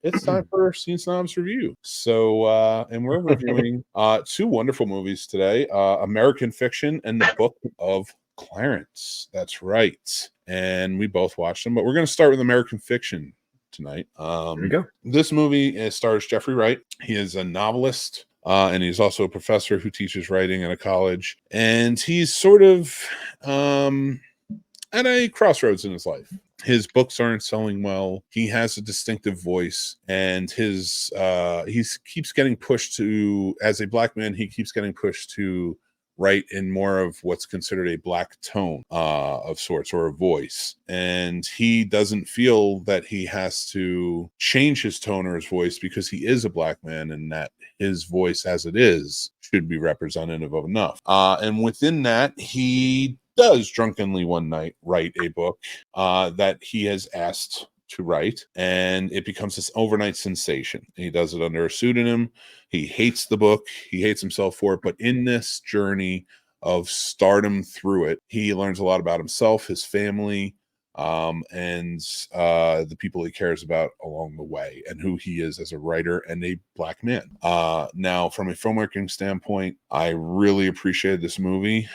it's time for Scene Snobs review. So, and we're reviewing two wonderful movies today, American Fiction and the Book of Clarence. That's right. And we both watched them, but we're going to start with American Fiction tonight. There you go. This movie stars Jeffrey Wright. He is a novelist. And he's also a professor who teaches writing at a college. And he's sort of at a crossroads in his life. His books aren't selling well. He has a distinctive voice, and he keeps getting pushed to, as a black man, he keeps getting pushed to write in more of what's considered a black tone of sorts, or a voice. And he doesn't feel that he has to change his tone or his voice because he is a black man, and that his voice as it is should be representative of enough. And within that, he does drunkenly one night write a book that he has asked to write, and it becomes this overnight sensation. He does it under a pseudonym. He hates the book. He hates himself for it. But in this journey of stardom through it, he learns a lot about himself, his family, and the people he cares about along the way, and who he is as a writer and a black man. Now, from a filmmaking standpoint, I really appreciated this movie.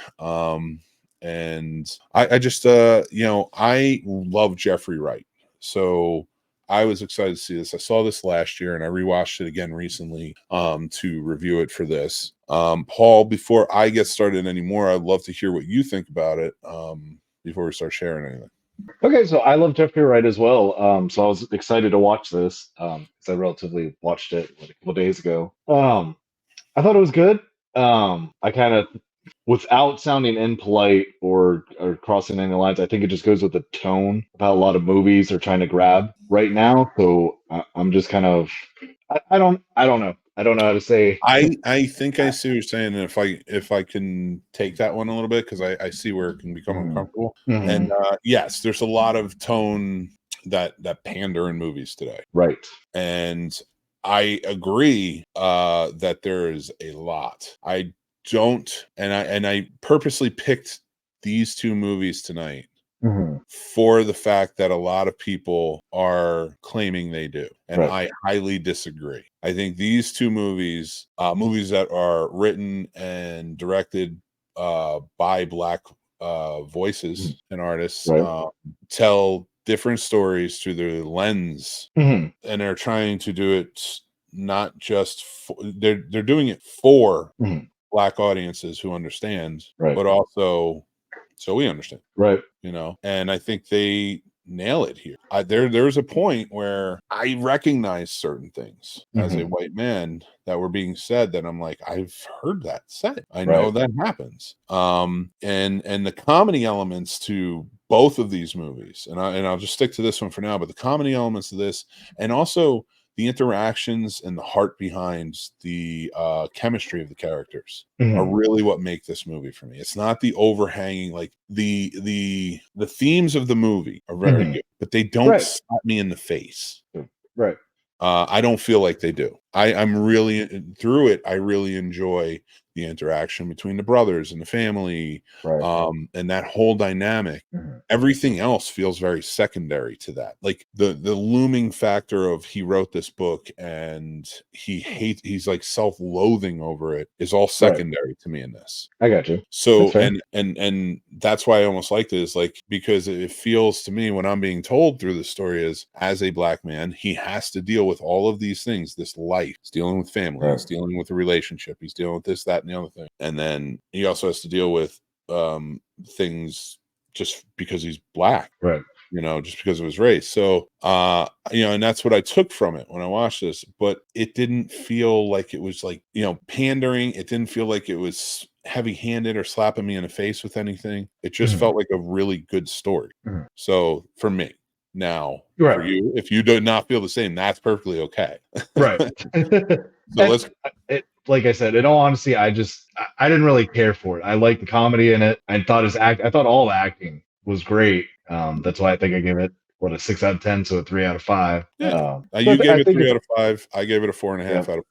And I just, I love Jeffrey Wright. So I was excited to see this. I saw this last year and I rewatched it again recently to review it for this. Paul, before I get started anymore, I'd love to hear what you think about it before we start sharing anything. Okay, so I love Jeffrey Wright as well. So I was excited to watch this because I relatively watched it a couple days ago. I thought it was good. I kind of, without sounding impolite or crossing any lines, I think it just goes with the tone of how a lot of movies are trying to grab right now. So I'm just kind of, I don't know. I don't know how to say. I think I see what you're saying, and if I can take that one a little bit, because I see where it can become uncomfortable. Mm-hmm. And yes, there's a lot of tone that pander in movies today, right? And I agree that there is a lot. I don't, and I purposely picked these two movies tonight for the fact that a lot of people are claiming they do, and I highly disagree. I think these two movies, movies that are written and directed by black voices and artists, tell different stories through their lens, and they're trying to do it not just they're doing it for black audiences who understand, but also so we understand, and I think they nail it here. There's a point where I recognize certain things as a white man that were being said that I'm like, I've heard that said. I know that happens. And the comedy elements to both of these movies, and I'll just stick to this one for now, but the comedy elements of this, and also the interactions and the heart behind the chemistry of the characters are really what make this movie for me. It's not the overhanging, like the themes of the movie are very good, but they don't slap me in the face. I don't feel like they do. I'm really through it. I really enjoy the interaction between the brothers and the family, and that whole dynamic. Everything else feels very secondary to that. Like the looming factor of he wrote this book and he's like self-loathing over it is all secondary to me in this. I got you. So and that's why I almost liked it, is like, because it feels to me when I'm being told through the story is, as a black man, he has to deal with all of these things, this life. He's dealing with family, he's dealing with a relationship, he's dealing with this, that, and the other thing. And then he also has to deal with things just because he's black, just because of his race. So, and that's what I took from it when I watched this, but it didn't feel like it was like, pandering. It didn't feel like it was heavy-handed or slapping me in the face with anything. It just felt like a really good story. So for me, now for you, if you do not feel the same, that's perfectly okay. So let's. Like I said, in all honesty, I didn't really care for it. I liked the comedy in it. I thought all the acting was great. That's why I think I gave it a 6 out of 10, so a 3 out of 5. You gave it 3 out of 5. I gave it a 4.5 out of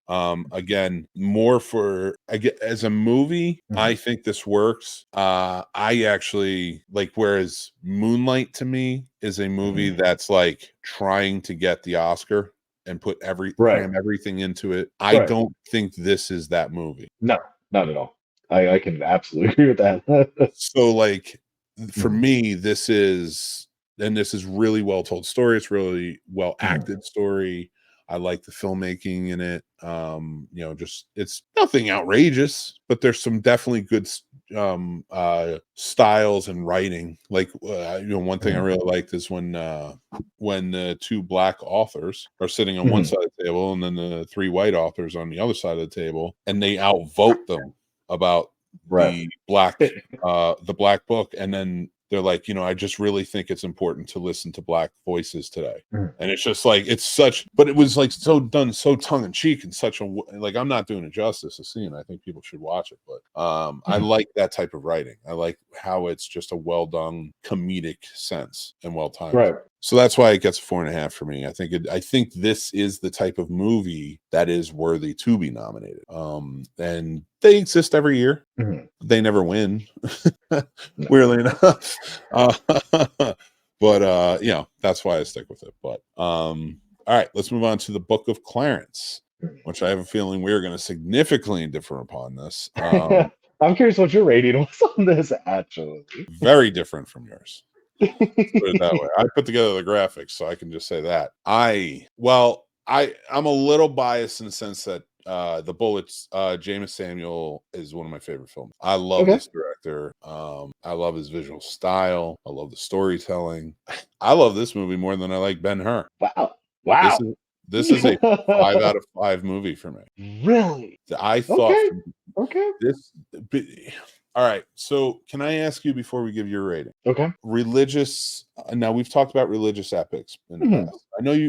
5. Again, more for as a movie, I think this works. I actually like, whereas Moonlight to me is a movie that's like trying to get the Oscar. and Right. cram everything into it. I don't think this is that movie. No, not at all. I can absolutely agree with that. So like for me, this is really well told story. It's really well acted story. I like the filmmaking in it. Just it's nothing outrageous, but there's some definitely good styles and writing. Like one thing I really liked is when the two black authors are sitting on one side of the table and then the three white authors on the other side of the table, and they outvote them about the black book, and then they're like, I just really think it's important to listen to black voices today. And it's just like, but it was like so done so tongue-in-cheek and such a, like, I'm not doing it justice to Scene. I think people should watch it, but I like that type of writing. I like how it's just a well done comedic sense and well timed. So that's why it gets 4.5 for me. I think this is the type of movie that is worthy to be nominated. And they exist every year. They never win, weirdly enough. But that's why I stick with it. But all right, let's move on to the Book of Clarence, which I have a feeling we're going to significantly differ upon this. I'm curious what your rating was on this, actually. Very different from yours. Put it that way. I put together the graphics, so I can just say that. I'm a little biased in the sense that The Bullets, James Samuel is one of my favorite films. I love this director. I love his visual style. I love the storytelling. I love this movie more than I like Ben-Hur. Wow. This is a 5 out of 5 movie for me. Really? I thought this. All right. So can I ask you before we give your rating? Okay. Religious. Now we've talked about religious epics in the past.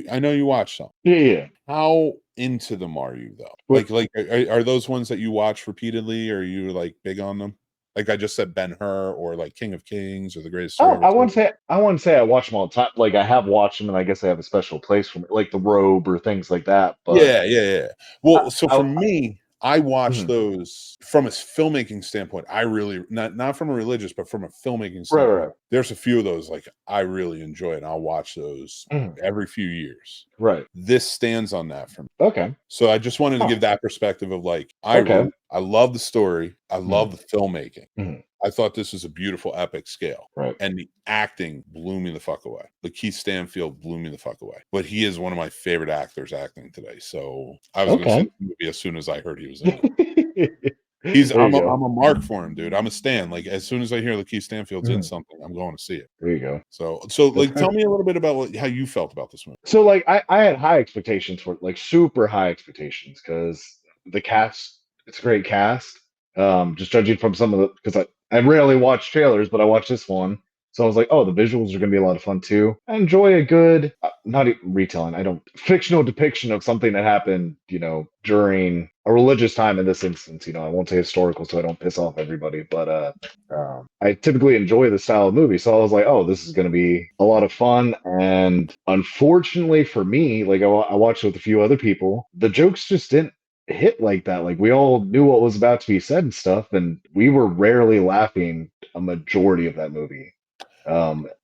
I know you watch some. Yeah. How into them are you though? Like are those ones that you watch repeatedly? Or are you like big on them? Like I just said, Ben-Hur or like King of Kings or The Greatest Story. I wouldn't say I watch them all the time. Like I have watched them, and I guess I have a special place for me, like The Robe or things like that. But yeah. Well, for me, I watch those from a filmmaking standpoint. I really not from a religious, but from a filmmaking standpoint. Right. There's a few of those like I really enjoy, and I'll watch those every few years. Right. This stands on that for me. Okay. So I just wanted to give that perspective of like I love the story. I love the filmmaking. I thought this was a beautiful epic scale. Right. And the acting blew me the fuck away. Lakeith Stanfield blew me the fuck away. But he is one of my favorite actors acting today. So I was going to see the movie as soon as I heard he was in it. I'm a mark for him, dude. I'm a stan. Like as soon as I hear Lakeith Stanfield's in something, I'm going to see it. There you go. So like tell me a little bit about how you felt about this movie. So like I had high expectations for it, like super high expectations, because the cast, it's a great cast. Just judging from some of the, because I rarely watch trailers, but I watched this one. So I was like, oh, the visuals are going to be a lot of fun too. I enjoy a good, not retelling, fictional depiction of something that happened, during a religious time in this instance. I won't say historical so I don't piss off everybody, but I typically enjoy the style of movie. So I was like, oh, this is going to be a lot of fun. And unfortunately for me, like I watched it with a few other people, the jokes just didn't hit like that. Like we all knew what was about to be said and stuff, and we were rarely laughing a majority of that movie.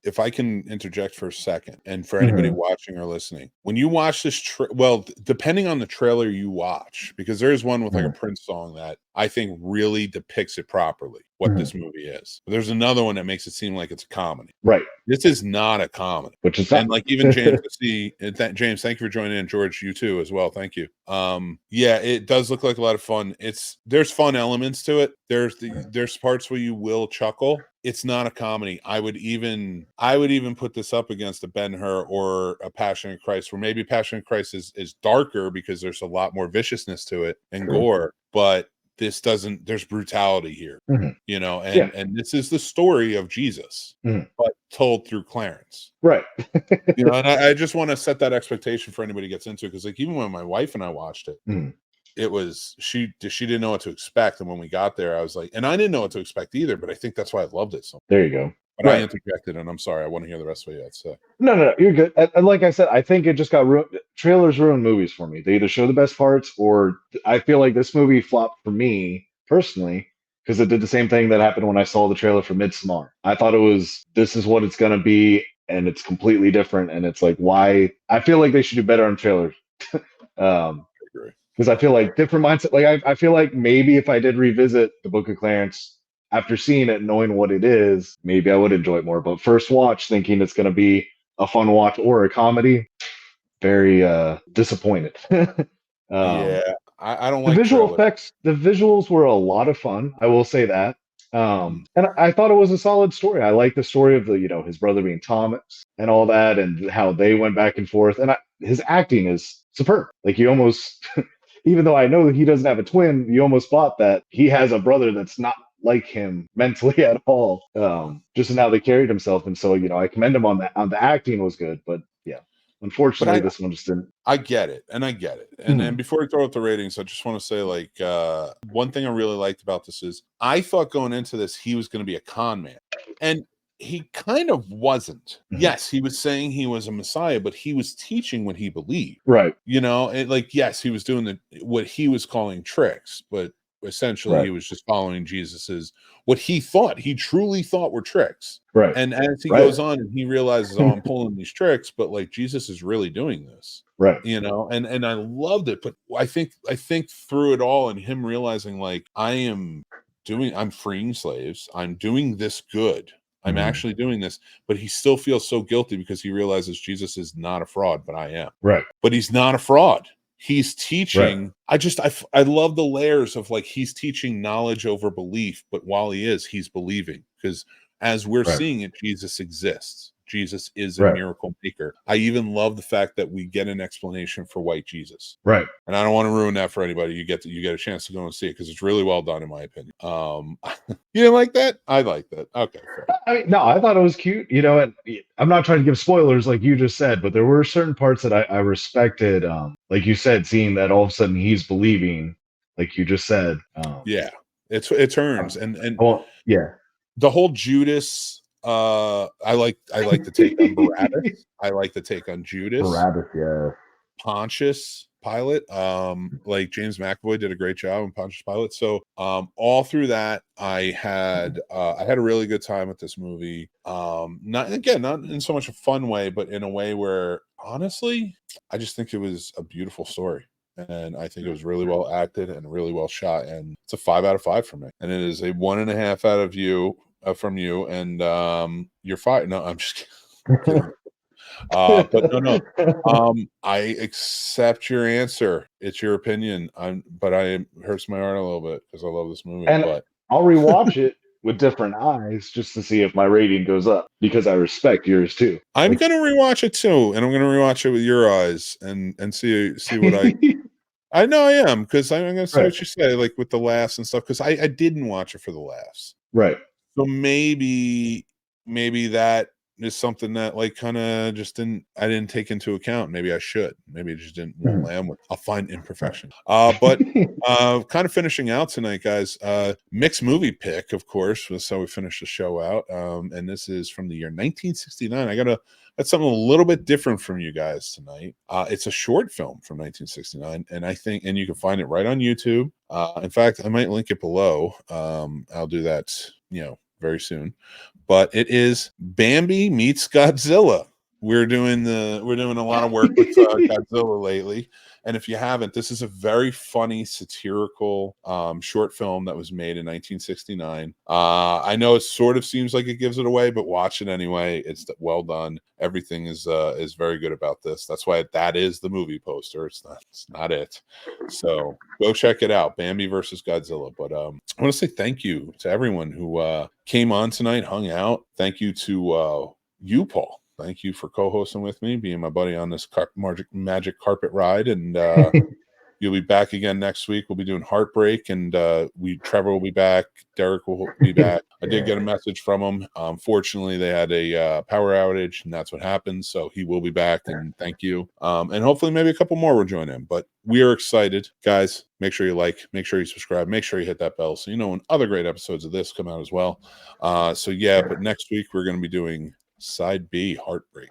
If I can interject for a second, and for anybody watching or listening, when you watch this, depending on the trailer you watch, because there's one with like a Prince song that I think really depicts it properly, what this movie is. There's another one that makes it seem like it's a comedy. Right. This is not a comedy. Which is and like even James, James, thank you for joining in. George, you too as well. Thank you. Yeah, it does look like a lot of fun. There's fun elements to it. There's parts where you will chuckle. It's not a comedy. I would even put this up against a Ben-Hur or a Passion of Christ, where maybe Passion of Christ is darker because there's a lot more viciousness to it and gore, but there's brutality here, and this is the story of Jesus, but told through Clarence. Right. And I just want to set that expectation for anybody who gets into it. Cause like, even when my wife and I watched it, it was, she didn't know what to expect. And when we got there, I was like, and I didn't know what to expect either, but I think that's why I loved it so much. There you go. But I interjected, and I'm sorry. I want to hear the rest of what you had to say. No, you're good. And like I said, I think it just got ruined. Trailers ruin movies for me. They either show the best parts, or I feel like this movie flopped for me personally because it did the same thing that happened when I saw the trailer for Midsommar. I thought this is what it's going to be, and it's completely different. And it's like, why? I feel like they should do better on trailers Because I feel like different mindset. Like I feel like maybe if I did revisit the Book of Clarence after seeing it, knowing what it is, maybe I would enjoy it more. But first watch, thinking it's going to be a fun watch or a comedy, very disappointed. Yeah, I don't The like visual trailers. effects, the visuals were a lot of fun. I will say that. And I thought it was a solid story. I like the story of the, his brother being Thomas and all that, and how they went back and forth. And his acting is superb. Like you almost, even though I know that he doesn't have a twin, you almost thought that he has a brother that's not like him mentally at all. Just in how they carried himself. And so, I commend him on that. On the acting was good, but yeah, But unfortunately, this one just didn't. I get it, and I get it. And before we throw out the ratings, I just want to say, like, one thing I really liked about this is I thought going into this he was going to be a con man, and he kind of wasn't. Yes, he was saying he was a messiah, but he was teaching what he believed. Right. Like, yes, he was doing what he was calling tricks, but essentially he was just following Jesus's what he truly thought were tricks. Right. And as he goes on and he realizes, oh, I'm pulling these tricks, but like Jesus is really doing this. Right. And I loved it. But I think through it all and him realizing like I'm freeing slaves, I'm doing this good. I'm actually doing this, but he still feels so guilty because he realizes Jesus is not a fraud, but I am. Right. But he's not a fraud. He's teaching. Right. I love the layers of like he's teaching knowledge over belief, but while he's believing, because as we're seeing it, Jesus exists. Jesus is a miracle maker. I even love the fact that we get an explanation for white Jesus. Right. And I don't want to ruin that for anybody. You get a chance to go and see it because it's really well done in my opinion. You didn't like that? I like that. Okay. Fair. I mean, no, I thought it was cute, and I'm not trying to give spoilers like you just said, but there were certain parts that I respected. Like you said, seeing that all of a sudden he's believing, like you just said. Yeah, it turns and well, yeah. The whole Judas. I like the take on Barabbas. I like the take on Judas. Barabbas, yeah. Pontius Pilate. Like James McAvoy did a great job in Pontius Pilate. So all through that, I had a really good time with this movie. Not in so much a fun way, but in a way where honestly, I just think it was a beautiful story. And I think it was really well acted and really well shot. And it's a 5 out of 5 for me. And it is a 1.5 out of you. From you, and you're fine. No, I'm just kidding. But no. I accept your answer. It's your opinion. But it hurts my heart a little bit because I love this movie. And but I'll rewatch it with different eyes just to see if my rating goes up because I respect yours too. I'm gonna rewatch it too, and I'm gonna rewatch it with your eyes and see what I. I know I am because I'm gonna see what you say, like with the laughs and stuff. Because I didn't watch it for the laughs, right? So maybe that is something that like kind of just I didn't take into account. Maybe I should. Maybe it just won't land with. I'll find imperfection. But kind of finishing out tonight, guys. Mixed movie pick, of course, was how we finished the show out. And this is from the year 1969. That's something a little bit different from you guys tonight. It's a short film from 1969, and you can find it right on YouTube. In fact, I might link it below. I'll do that, very soon. But it is Bambi Meets Godzilla. We're doing a lot of work with Godzilla lately. And if you haven't, this is a very funny satirical short film that was made in 1969. I know it sort of seems like it gives it away, but watch it anyway. It's well done. Everything is very good about this. That's why that is the movie poster. It's not it. So go check it out. Bambi versus Godzilla. But I want to say thank you to everyone who came on tonight, hung out. Thank you to you, Paul. Thank you for co-hosting with me, being my buddy on this magic carpet ride. And you'll be back again next week. We'll be doing Heartbreak, and Trevor will be back. Derek will be back. I did get a message from him. Fortunately, they had a power outage, and that's what happened. So he will be back, and thank you. And hopefully maybe a couple more will join in. But we are excited. Guys, make sure you like, make sure you subscribe, make sure you hit that bell so you know when other great episodes of this come out as well. But next week we're going to be doing Side B, Heartbreak.